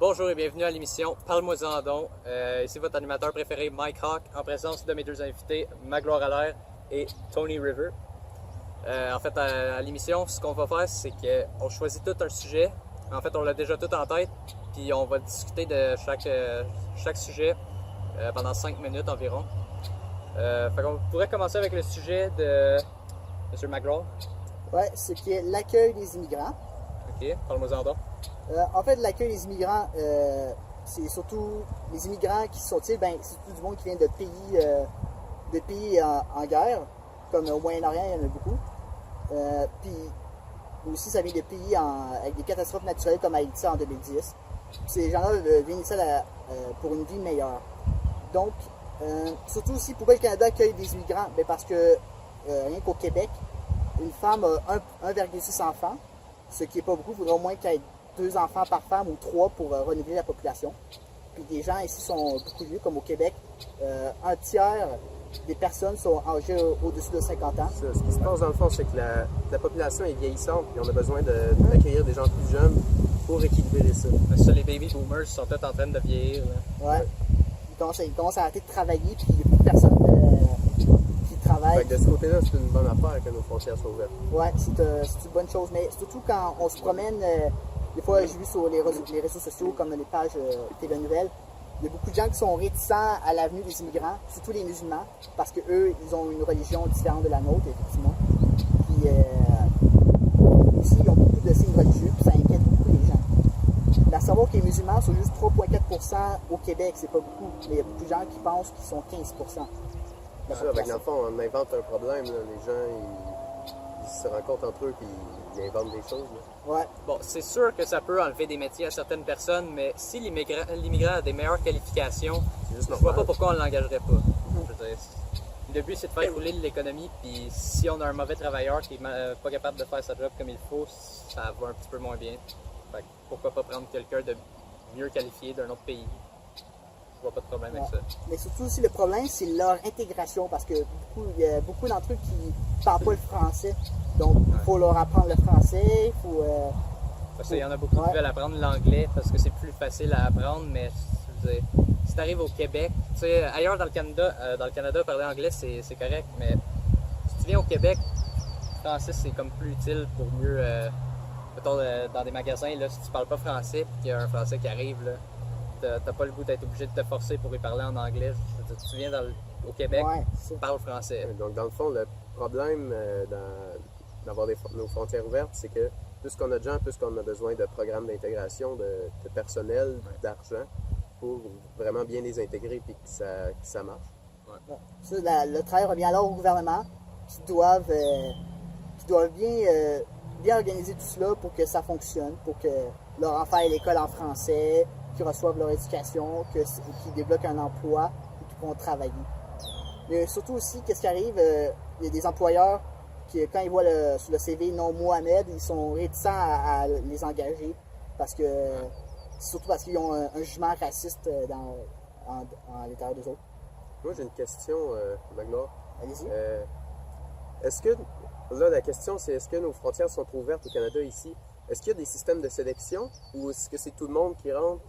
Bonjour et bienvenue à l'émission Parle-moi-en donc. Ici votre animateur préféré Mike Hawk en présence de mes deux invités Magloire Allaire et Tony River. En fait, à l'émission, ce qu'on va faire, c'est qu'on choisit tout un sujet. En fait, on l'a déjà tout en tête, puis on va discuter de chaque sujet pendant 5 minutes environ. Fait qu'on pourrait commencer avec le sujet de M. Magloire. Ouais, ce qui est l'accueil des immigrants. Ok, parle-moi-en donc. En fait, l'accueil des immigrants, c'est surtout les immigrants qui sont, c'est surtout du monde qui vient de pays en guerre, comme au Moyen-Orient, il y en a beaucoup. Puis aussi, ça vient de pays avec des catastrophes naturelles comme Haïti en 2010. Ces gens-là viennent ici pour une vie meilleure. Donc, surtout aussi, pourquoi le Canada accueille des immigrants? Ben parce que, rien qu'au Québec, une femme a 1,6 enfants, ce qui n'est pas beaucoup. Il faudrait au moins qu'il y ait 2 enfants par femme ou 3 pour renouveler la population. Puis des gens ici sont beaucoup vieux, comme au Québec. Un tiers des personnes sont âgées au-dessus de 50 ans. Ce qui se passe dans le fond, c'est que la population est vieillissante et on a besoin d'accueillir des gens plus jeunes pour équilibrer ça. Ça, les baby boomers sont tous en train de vieillir. Là. Ouais. Ils commencent à arrêter de travailler, puis il y a beaucoup de personnes qui travaillent. Fait que de ce côté-là, c'est une bonne affaire que nos frontières soient ouvertes. Ouais, c'est une bonne chose. Mais surtout quand on se promène, des fois j'ai vu sur les réseaux sociaux, comme les pages TV Nouvelles, il y a beaucoup de gens qui sont réticents à l'avenue des immigrants, surtout les musulmans, parce qu'eux, ils ont une religion différente de la nôtre, effectivement. Puis aussi, ils ont beaucoup de signes religieux, puis ça inquiète beaucoup les gens. Mais à savoir que les musulmans sont juste 3,4% au Québec, c'est pas beaucoup. Mais il y a beaucoup de gens qui pensent qu'ils sont 15%. C'est ça, avec dans le fond, on invente un problème, là. Les gens, ils se rencontrent entre eux et ils inventent des choses. Là. Ouais. Bon, c'est sûr que ça peut enlever des métiers à certaines personnes, mais si l'immigrant a des meilleures qualifications, je vois pas pourquoi on ne l'engagerait pas. Je veux dire, le but, c'est de faire rouler l'économie, puis si on a un mauvais travailleur qui n'est pas capable de faire sa job comme il faut, ça va un petit peu moins bien. Fait que pourquoi pas prendre quelqu'un de mieux qualifié d'un autre pays? Je vois pas de problème avec ça. Mais surtout aussi, le problème, c'est leur intégration, parce que il y a beaucoup d'entre eux qui ne parlent pas le français. Donc, il faut leur apprendre le français, il faut... Parce qu'il y en a beaucoup qui veulent apprendre l'anglais parce que c'est plus facile à apprendre, mais je veux dire, si tu arrives au Québec, tu sais, ailleurs dans le Canada, parler anglais, c'est correct, mais si tu viens au Québec, le français, c'est comme plus utile pour mieux... mettons, dans des magasins, là, si tu parles pas français et qu'il y a un Français qui arrive, là, t'as pas le goût d'être obligé de te forcer pour y parler en anglais. Je veux dire, tu viens au Québec, tu parles français. Donc, dans le fond, le problème d'avoir nos frontières ouvertes, c'est que plus qu'on a de gens, plus qu'on a besoin de programmes d'intégration, de personnel, d'argent, pour vraiment bien les intégrer et que ça marche. Ouais. Ça, le travail revient alors au gouvernement qui doivent bien organiser tout cela pour que ça fonctionne, pour que leur enfant ait l'école en français, qu'ils reçoivent leur éducation, qu'ils débloquent un emploi et qu'ils pourront travailler. Mais surtout aussi, qu'est-ce qui arrive, il y a des employeurs qui, quand ils voient sur le CV non Mohamed, ils sont réticents à les engager surtout parce qu'ils ont un jugement raciste à l'intérieur des autres. Moi, j'ai une question, Magloire. Allez-y. Est-ce que, là, la question, c'est est-ce que nos frontières sont ouvertes au Canada ici? Est-ce qu'il y a des systèmes de sélection ou est-ce que c'est tout le monde qui rentre?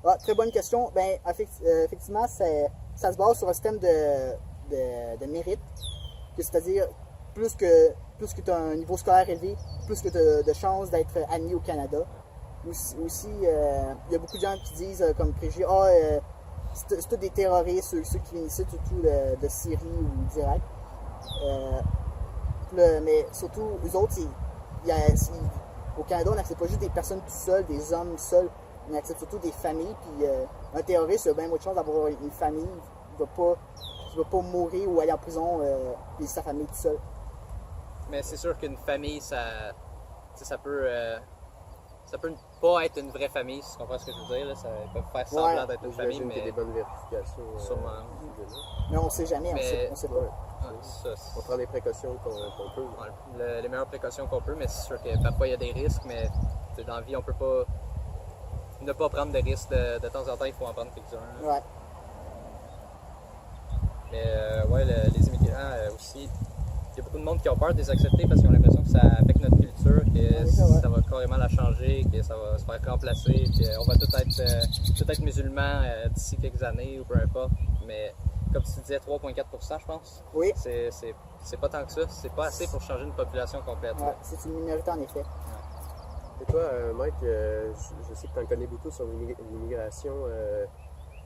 Ah, très bonne question. Ben, effectivement, ça se base sur un système de mérite, c'est-à-dire plus que tu as un niveau scolaire élevé, plus que tu as de chances d'être admis au Canada. Aussi, il y a beaucoup de gens qui disent comme préjugé, c'est tous des terroristes, ceux qui viennent ici, surtout de Syrie ou d'Irak. Mais surtout, eux autres, au Canada, on n'accepte pas juste des personnes tout seules, des hommes seuls. On accepte surtout des familles. Puis un terroriste a bien moins de chance d'avoir une famille. Il ne va pas mourir ou aller en prison et sa famille tout seul. Mais c'est sûr qu'une famille, ça peut pas être une vraie famille, si tu comprends ce que je veux dire. Là. Ça peut faire semblant d'être une famille, mais... qu'il y a des bonnes vérifications. Sûrement. Mais on ne sait jamais, on sait pas. On prend les précautions qu'on peut. Les meilleures précautions qu'on peut, mais c'est sûr que parfois il y a des risques, mais dans la vie, on peut pas ne pas prendre de risques de temps en temps, il faut en prendre quelques-uns. Ouais. Mais les immigrants aussi, il y a beaucoup de monde qui ont peur de les accepter parce qu'ils ont l'impression que ça affecte notre culture. futur, que ouais. ça va carrément la changer, que ça va se faire remplacer, qu'on va tout être musulmans d'ici quelques années ou peu importe. Mais comme tu disais, 3,4% je pense. Oui, C'est pas tant que ça, c'est pas assez pour changer une population complète. ouais, c'est une minorité en effet. Et toi, Mike, je sais que tu en connais beaucoup sur l'immigration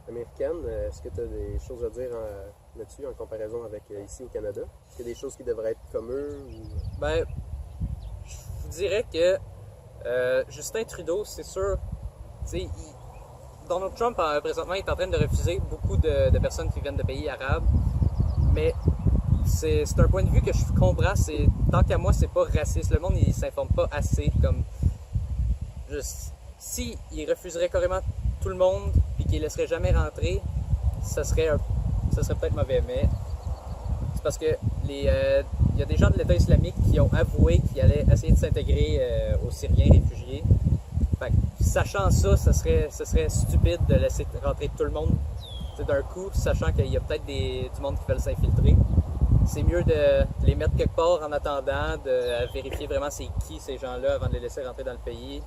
américaine. Est-ce que tu as des choses à dire là-dessus en comparaison avec ici au Canada? Est-ce qu'il y a des choses qui devraient être comme eux? Ou... Ben, je vous dirais que Justin Trudeau, c'est sûr, tu sais, Donald Trump, présentement, est en train de refuser beaucoup de personnes qui viennent de pays arabes, mais c'est un point de vue que je comprends. Tant qu'à moi, c'est pas raciste. Le monde, il s'informe pas assez. Si il refuserait carrément tout le monde puis qu'il laisserait jamais rentrer, ça serait peut-être mauvais. Mais c'est parce que il y a des gens de l'État islamique qui ont avoué qu'ils allaient essayer de s'intégrer aux Syriens réfugiés. Fait que, sachant ça, ce serait stupide de laisser rentrer tout le monde d'un coup, sachant qu'il y a peut-être du monde qui veulent s'infiltrer. C'est mieux de les mettre quelque part en attendant, de vérifier vraiment c'est qui ces gens-là avant de les laisser rentrer dans le pays.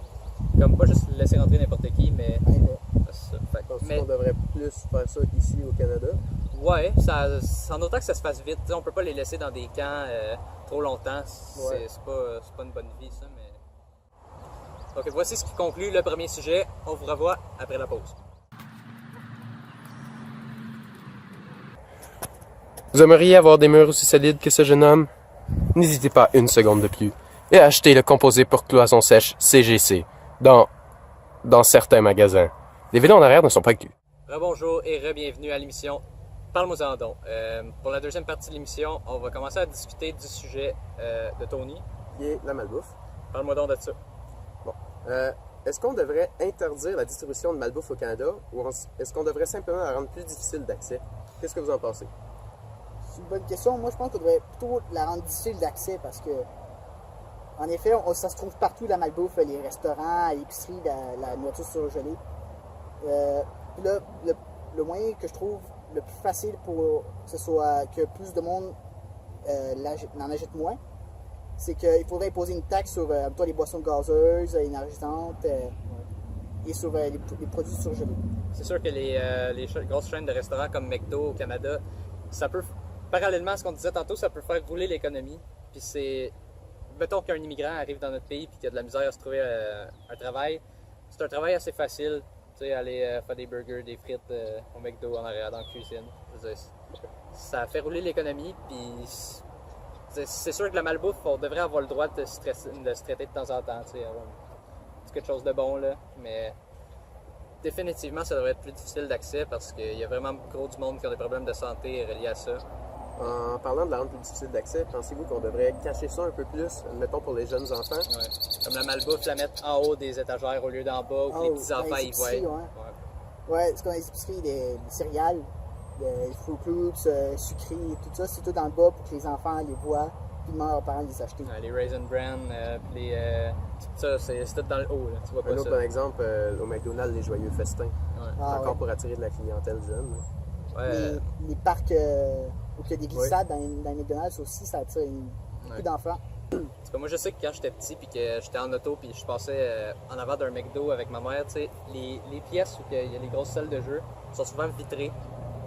Comme pas juste laisser rentrer n'importe qui, mais... Penses-tu qu'on devrait plus faire ça ici au Canada? Ouais, en autant que ça se fasse vite. T'sais, on peut pas les laisser dans des camps trop longtemps. C'est pas une bonne vie, ça, mais... Donc voici ce qui conclut le premier sujet. On vous revoit après la pause. Vous aimeriez avoir des murs aussi solides que ce jeune homme? N'hésitez pas une seconde de plus et achetez le composé pour cloison sèche CGC dans certains magasins. Les vélos en arrière ne sont pas inclus. Rebonjour et re-bienvenue à l'émission Parle-moi en don. Pour la deuxième partie de l'émission, on va commencer à discuter du sujet de Tony. Qui est la malbouffe. Parle-moi donc de ça. Bon. Est-ce qu'on devrait interdire la distribution de malbouffe au Canada ou est-ce qu'on devrait simplement la rendre plus difficile d'accès? Qu'est-ce que vous en pensez? C'est une bonne question. Moi, je pense qu'on devrait plutôt la rendre difficile d'accès parce que, en effet, ça se trouve partout la malbouffe, les restaurants, l'épicerie, la nourriture surgelée. Puis là, le moyen que je trouve le plus facile pour que plus de monde n'en achète moins, c'est qu'il faudrait imposer une taxe sur les boissons gazeuses, énergisantes et sur les produits surgelés. C'est sûr que les grosses chaînes de restaurants comme McDo au Canada, ça peut, parallèlement à ce qu'on disait tantôt, ça peut faire rouler l'économie. Puis mettons qu'un immigrant arrive dans notre pays et qu'il a de la misère à se trouver un travail, c'est un travail assez facile. Tu sais, aller faire des burgers, des frites au McDo en arrière dans la cuisine. Je veux dire, ça fait rouler l'économie, puis c'est sûr que la malbouffe, on devrait avoir le droit de se traiter de temps en temps, tu sais, c'est quelque chose de bon, là, mais définitivement, ça devrait être plus difficile d'accès parce qu'il y a vraiment gros du monde qui a des problèmes de santé reliés à ça. En parlant de la rendre plus difficile d'accès, pensez-vous qu'on devrait cacher ça un peu plus, mettons pour les jeunes enfants? Ouais. Comme la malbouffe, la mettre en haut des étagères au lieu d'en bas, ou que les petits-enfants y voient. Ouais, c'est comme les épiceries, des céréales, les Fruit Loops, sucrés, tout ça, c'est tout dans le bas pour que les enfants les voient, puis demandent à leurs parents de les acheter. Ouais, les Raisin Bran, puis tout ça, c'est tout dans le haut, là. Tu vois pas Un autre ça. bon exemple, au McDonald's, les joyeux festins. Ouais. Encore pour attirer de la clientèle jeune. Ouais. Les parcs où il y a des glissades dans les McDonald's aussi, ça attire beaucoup d'enfants. Parce que moi, je sais que quand j'étais petit puis que j'étais en auto puis je passais en avant d'un McDo avec ma mère, tu sais, les pièces où il y a les grosses salles de jeu sont souvent vitrées.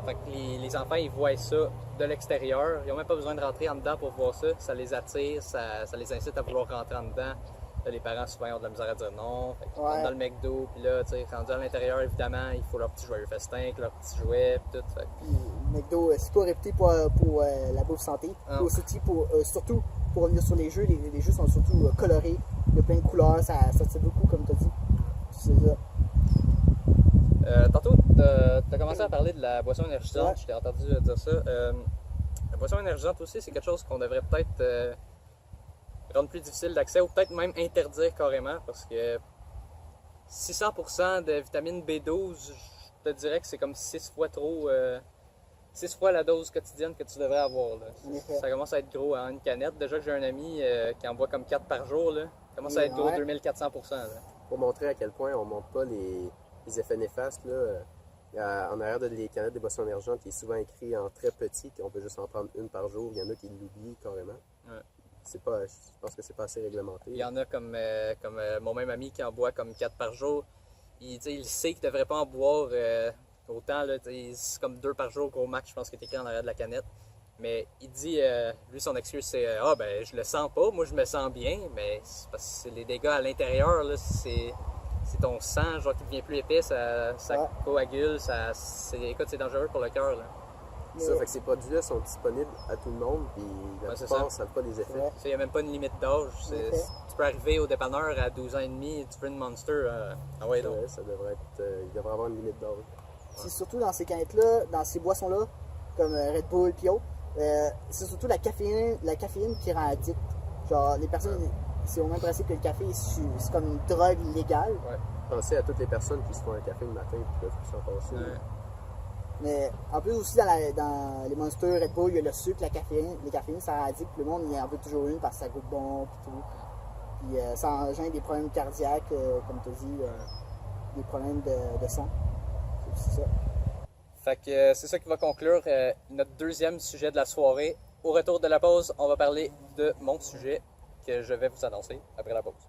Fait que les enfants, ils voient ça de l'extérieur. Ils n'ont même pas besoin de rentrer en dedans pour voir ça. Ça les attire, ça les incite à vouloir rentrer en dedans. Là, les parents, souvent, ont de la misère à dire non. Fait qu'ils rentrent dans le McDo, puis là, tu sais, rendus à l'intérieur, évidemment, il faut leur petit joyeux festin, avec leurs petits jouets, puis tout. Fait. Puis, McDo, c'est pas réputé pour la bouffe santé. Surtout pour revenir sur les jeux, les jeux sont surtout colorés. Il y a plein de couleurs, ça tire beaucoup, comme tu as dit. C'est ça. Tantôt, tu as commencé à parler de la boisson énergisante. Ouais. Je t'ai entendu dire ça. La boisson énergisante aussi, c'est quelque chose qu'on devrait peut-être rendre plus difficile d'accès ou peut-être même interdire carrément parce que 600% de vitamine B12, je te dirais que c'est comme 6 fois trop. 6 fois la dose quotidienne que tu devrais avoir. Là. Ça commence à être gros en une canette. Déjà que j'ai un ami qui en boit comme 4 par jour, là. Ça commence à être gros 2400%. Là. Pour montrer à quel point on ne montre pas les effets néfastes, là, en arrière des canettes de boissons énergisantes, il est souvent écrit en très petit qu'on peut juste en prendre une par jour. Il y en a qui l'oublient carrément. Ouais. je pense que c'est pas assez réglementé. Il y en a comme mon même ami qui en boit comme 4 par jour. Il sait qu'il devrait pas en boire autant. Là, c'est comme 2 par jour, gros max, je pense qu'il est écrit en arrière de la canette. Mais il dit, lui, son excuse, c'est ah, ben, je le sens pas, moi, je me sens bien, mais c'est parce que c'est les dégâts à l'intérieur, là, c'est ton sang, genre, qui devient plus épais, ça coagule, écoute, c'est dangereux pour le cœur, là. Ça fait que ces produits-là sont disponibles à tout le monde, puis la plupart ne savent pas les effets. Il n'y a même pas une limite d'âge. Tu peux arriver au dépanneur à 12 ans et demi, tu veux une Monster, ah ouais, donc. Ça devrait être, il devrait avoir une limite d'âge. C'est surtout dans ces canettes-là, dans ces boissons-là, comme Red Bull et autres, c'est surtout la caféine qui rend addict. Genre, les personnes, c'est au même principe que le café, c'est comme une drogue légale. Ouais. Pensez à toutes les personnes qui se font un café le matin et qui peuvent plus s'en passer. Ouais. Mais en plus aussi, dans les Monster, Red Bull, il y a le sucre, la caféine. Les caféines, ça rend addict. Le monde, il en veut toujours une parce que ça goûte bon et tout. Puis ça engendre des problèmes cardiaques, comme tu as dit, des problèmes de sang. C'est ça. Fait que c'est ça qui va conclure notre deuxième sujet de la soirée. Au retour de la pause, on va parler de mon sujet que je vais vous annoncer après la pause.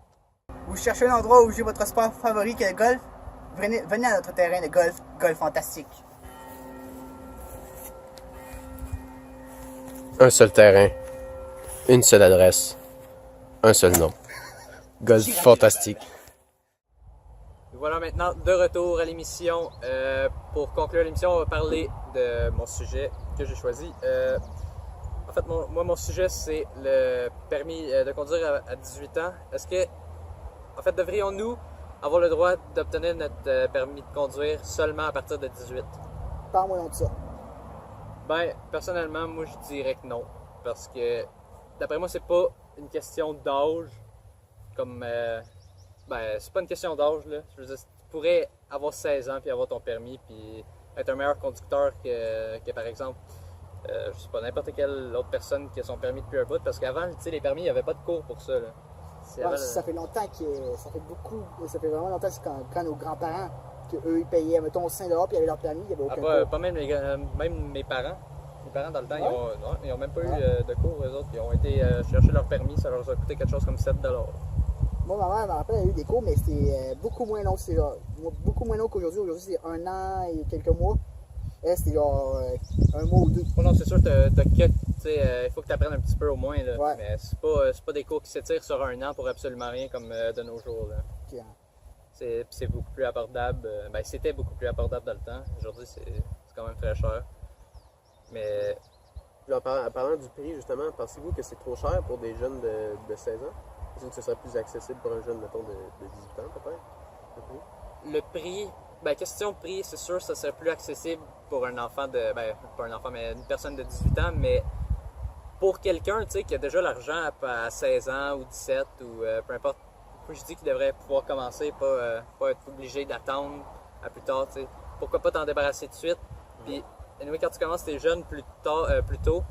Vous cherchez un endroit où jouer votre sport favori qui est le golf? Venez à notre terrain de golf, Golf Fantastique. Un seul terrain, une seule adresse, un seul nom. Golf Fantastique. Voilà maintenant de retour à l'émission. Pour conclure l'émission, on va parler de mon sujet que j'ai choisi. En fait, mon sujet, c'est le permis de conduire à 18 ans. Est-ce que, en fait, devrions-nous avoir le droit d'obtenir notre permis de conduire seulement à partir de 18? Parle-moi donc de ça. Ben, personnellement, moi, je dirais que non. Parce que, d'après moi, c'est pas une question d'âge. Comme, ben, c'est pas une question d'âge, là. Je veux dire, tu pourrais avoir 16 ans puis avoir ton permis puis être un meilleur conducteur que par exemple, je sais pas, n'importe quelle autre personne qui a son permis depuis un bout. Parce qu'avant, tu sais, les permis, il n'y avait pas de cours pour ça, là. Ça fait longtemps ça fait vraiment longtemps que quand nos grands-parents, qu'eux, ils payaient, mettons, 5$ puis ils avaient leur permis, il n'y avait aucun cours. Pas même, même mes parents. Mes parents, dans le temps, ils ont même pas eu de cours, eux autres. Ils ont été chercher leur permis, ça leur a coûté quelque chose comme 7$. Moi, ma mère, je me rappelle, elle a eu des cours, mais c'était beaucoup moins long. C'est beaucoup moins long qu'aujourd'hui. Aujourd'hui, c'est 1 an et quelques mois. Elle, c'était genre 1 mois ou 2. Oh non, c'est sûr, il faut que tu apprennes un petit peu au moins. Là. Ouais. Mais c'est pas des cours qui s'étirent sur 1 an pour absolument rien comme de nos jours. Là. Okay. C'est beaucoup plus abordable. Ben, c'était beaucoup plus abordable dans le temps. Aujourd'hui, c'est quand même très cher. Mais. En parlant du prix, justement, pensez-vous que c'est trop cher pour des jeunes de 16 ans? Est-ce que ce serait plus accessible pour un jeune, mettons, de 18 ans, peut-être? Le prix, ben, question de prix, c'est sûr, ça serait plus accessible pour un enfant ben, pas un enfant, mais une personne de 18 ans, mais pour quelqu'un, tu sais, qui a déjà l'argent à 16 ans ou 17 ou peu importe, je dis qu'il devrait pouvoir commencer, pas être obligé d'attendre à plus tard, tu sais. Pourquoi pas t'en débarrasser tout de suite? Puis, anyway, quand tu commences tes jeunes plus tôt,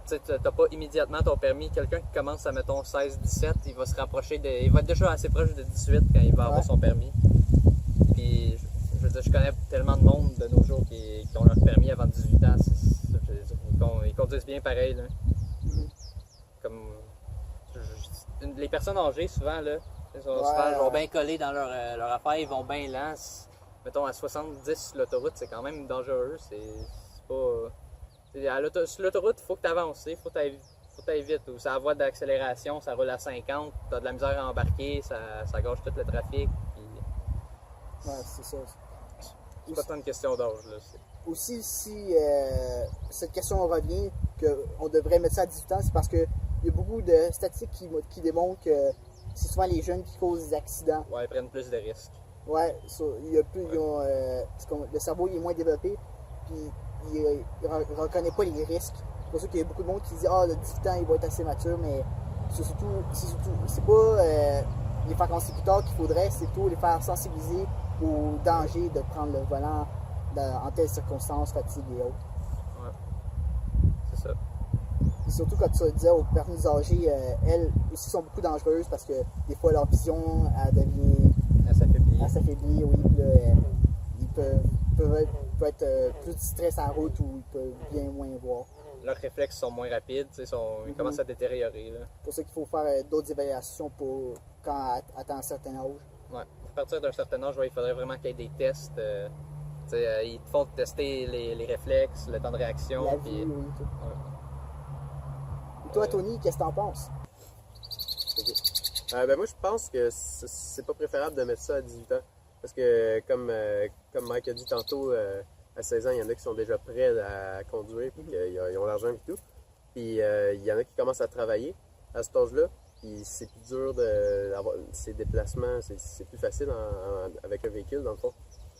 tu n'as pas immédiatement ton permis. Quelqu'un qui commence à, mettons, 16-17, il va se rapprocher il va être déjà assez proche de 18 quand il va avoir son permis. Puis, je veux dire, je connais tellement de monde de nos jours qui ont leur permis avant 18 ans. Ils conduisent bien pareil, là. Comme, les personnes âgées, souvent, là, ils vont bien collés dans leur affaire, ils vont bien lents. Mettons, à 70 sur l'autoroute, c'est quand même dangereux. C'est pas... Sur l'autoroute, il faut que tu avances, il faut que tu ailles vite. Ou ça voie d'accélération, ça roule à 50, tu as de la misère à embarquer, ça gâche tout le trafic. Puis... Ouais, c'est ça. C'est pas tant une question d'âge. Aussi, si cette question revient, qu'on devrait mettre ça à 18 ans, c'est parce qu'il y a beaucoup de statistiques qui démontrent que c'est souvent les jeunes qui causent des accidents. Ouais, ils prennent plus de risques. Ouais, il y a plus, le cerveau il est moins développé, puis il ne reconnaît pas les risques. C'est pour ça qu'il y a beaucoup de monde qui dit de 18 ans, il va être assez mature, mais c'est pas les faire commencer plus tard qu'il faudrait, c'est plutôt les faire sensibiliser au danger de prendre le volant en telles circonstances, fatigue et autres. Ouais, c'est ça. Et surtout quand tu disais aux personnes âgées, elles aussi sont beaucoup dangereuses parce que des fois leur vision elle s'affaiblit, oui, puis là, ils peuvent être plus distraits sur la route ou ils peuvent bien moins voir. leurs réflexes sont moins rapides, ils commencent à détériorer. Là. C'est pour ça qu'il faut faire d'autres évaluations pour quand atteint un certain âge. Ouais. À partir d'un certain âge, il faudrait vraiment qu'il y ait des tests. Ils te font tester les réflexes, le temps de réaction. La puis, vie, oui, tout. ouais. Et toi, Tony, qu'est-ce que t'en penses? Ben moi, je pense que c'est pas préférable de mettre ça à 18 ans. Parce que, comme Mike a dit tantôt, à 16 ans, il y en a qui sont déjà prêts à conduire, puis qu'ils ont l'argent et tout. Puis il y en a qui commencent à travailler à cet âge-là. Puis c'est plus dur d'avoir ces déplacements, c'est plus facile avec un véhicule, dans le fond.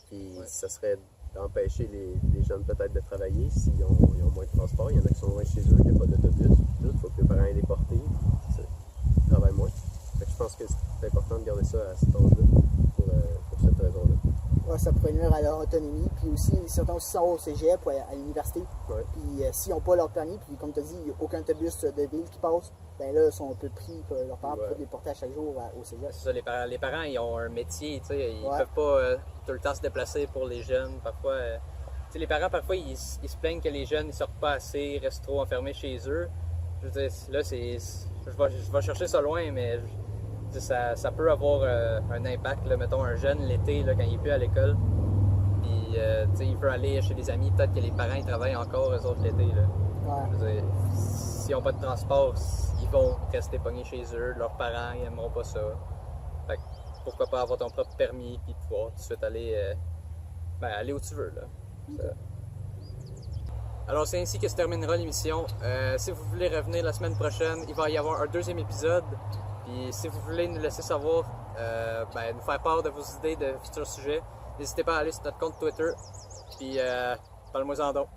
Puis ça serait d'empêcher les jeunes peut-être de travailler s'ils ont moins de transport. Il y en a qui sont loin de chez eux, il n'y a pas d'autobus. Il faut que les parents aient les porter. Ils travaillent moins. Fait que je pense que c'est important de garder ça à cet âge-là pour cette raison-là. Ouais, ça pourrait nuire à leur autonomie. Puis aussi, certains aussi sont au cégep ou à l'université. Ouais. Puis s'ils n'ont pas leur permis, puis comme tu as dit, il n'y a aucun autobus de ville qui passe, ben là, ils sont un peu pris que leurs parents peuvent les porter à chaque jour au cégep. C'est ça, les parents, ils ont un métier, ils Ouais. peuvent pas tout le temps se déplacer pour les jeunes. Parfois, les parents, parfois, ils se plaignent que les jeunes ne sortent pas assez, ils restent trop enfermés chez eux. Je veux dire, là, je vais chercher ça loin, mais ça peut avoir un impact. Là, mettons, un jeune l'été, là, quand il n'est plus à l'école, puis il veut aller chez des amis, peut-être que les parents ils travaillent encore eux autres l'été. Là. Ouais. Je veux dire, s'ils n'ont pas de transport, ils vont rester pognés chez eux, leurs parents ils n'aimeront pas ça. Fait que pourquoi pas avoir ton propre permis puis pouvoir tout de suite aller, aller où tu veux. Là. Alors c'est ainsi que se terminera l'émission. Si vous voulez revenir la semaine prochaine, il va y avoir un deuxième épisode. Puis si vous voulez nous laisser savoir, nous faire part de vos idées de futurs sujets, n'hésitez pas à aller sur notre compte Twitter. Puis parle-moi-en donc.